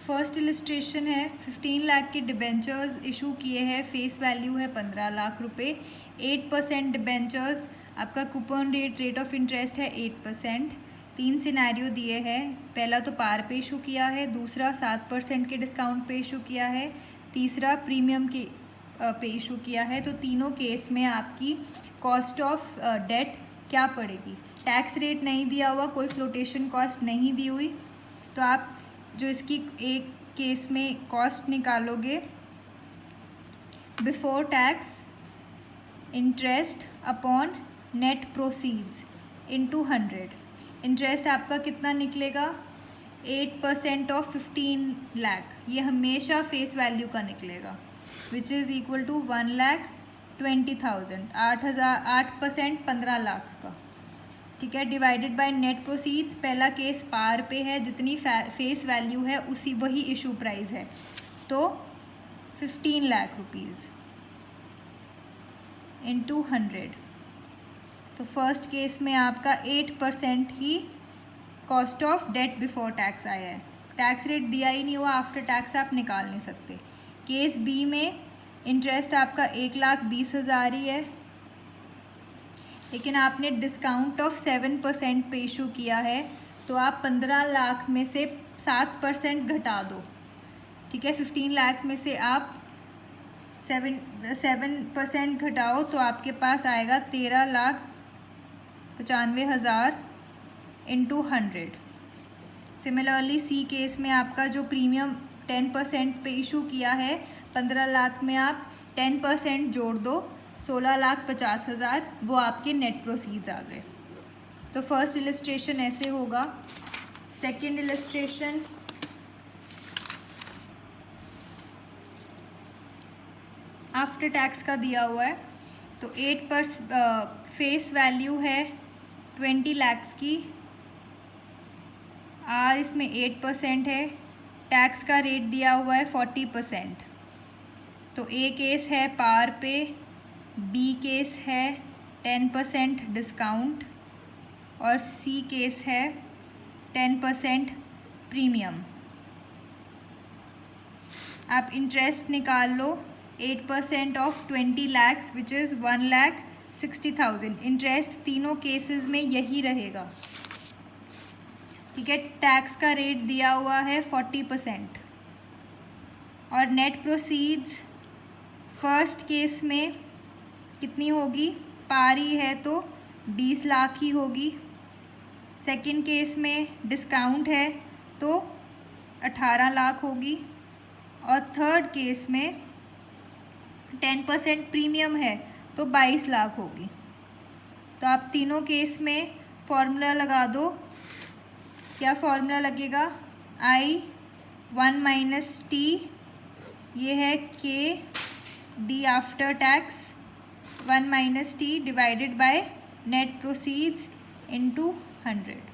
First illustration है 15 लाख के debentures issue किए हैं, फेस वैल्यू है 15 लाख रुपए, 8% डिबेंचर्स, आपका कूपन रेट ऑफ इंटरेस्ट है 8%। 3 सिनेरियो दिए हैं, पहला तो पार पे इशू किया है, दूसरा 7% के डिस्काउंट पे इशू किया है, तीसरा प्रीमियम के पे इशू किया है। तो तीनों केस में आपकी कॉस्ट ऑफ डेट क्या पड़ेगी? टैक्स रेट नहीं दिया हुआ, कोई फ्लोटेशन कॉस्ट नहीं दी हुई, तो आप जो इसकी एक केस में कॉस्ट निकालोगे, before tax interest upon net proceeds into 100। Interest आपका कितना निकलेगा? 8% ऑफ 15 लाख, ये हमेशा फेस वैल्यू का निकलेगा, which is equal to 1,20,000। 8% 15 lakh का, ठीक है, डिवाइडेड बाय नेट प्रोसीड्स। पहला केस पार पे है, जितनी फेस वैल्यू है उसी वही इशू प्राइस है, तो 15 लाख रुपीज़ इंटू 100। तो फर्स्ट केस में आपका 8% ही cost of debt before tax आया है, टैक्स रेट दिया ही नहीं हुआ, आफ्टर टैक्स आप निकाल नहीं सकते। केस बी में इंटरेस्ट आपका 1,20,000 ही है, लेकिन आपने डिस्काउंट ऑफ 7% पे इशू किया है, तो आप 15 लाख में से 7% घटा दो, ठीक है। 15 लाख में से आप 7% घटाओ तो आपके पास आएगा 13,95,000 इंटू 100। सिमिलरली सी केस में आपका जो प्रीमियम 10% पे इशू किया है, 15 लाख में आप 10% जोड़ दो, 16,50,000, वो आपके नेट प्रोसीड्स आ गए। तो फर्स्ट इलस्ट्रेशन ऐसे होगा। सेकंड इलस्ट्रेशन, आफ्टर टैक्स का दिया हुआ है, तो 8% फेस वैल्यू है 20 लाख्स की, आर इसमें 8% है, टैक्स का रेट दिया हुआ है 40%। तो ए केस है पार पे, बी केस है 10% डिस्काउंट, और सी केस है 10% प्रीमियम। आप इंटरेस्ट निकाल लो, 8% of 20 lakhs which is 1,60,000। Interest तीनों केसेस में यही रहेगा, ठीक है। टैक्स का रेट दिया हुआ है 40%, और नेट प्रोसीड्स फर्स्ट केस में कितनी होगी? पारी है तो 20 लाख ही होगी। सेकंड केस में डिस्काउंट है तो 18 लाख होगी, और थर्ड केस में 10% प्रीमियम है तो 22 लाख होगी। तो आप तीनों केस में फॉर्मूला लगा दो, क्या फॉर्मूला लगेगा? I1 माइनस टी, ये है के D after tax 1 minus T divided by net proceeds into 100।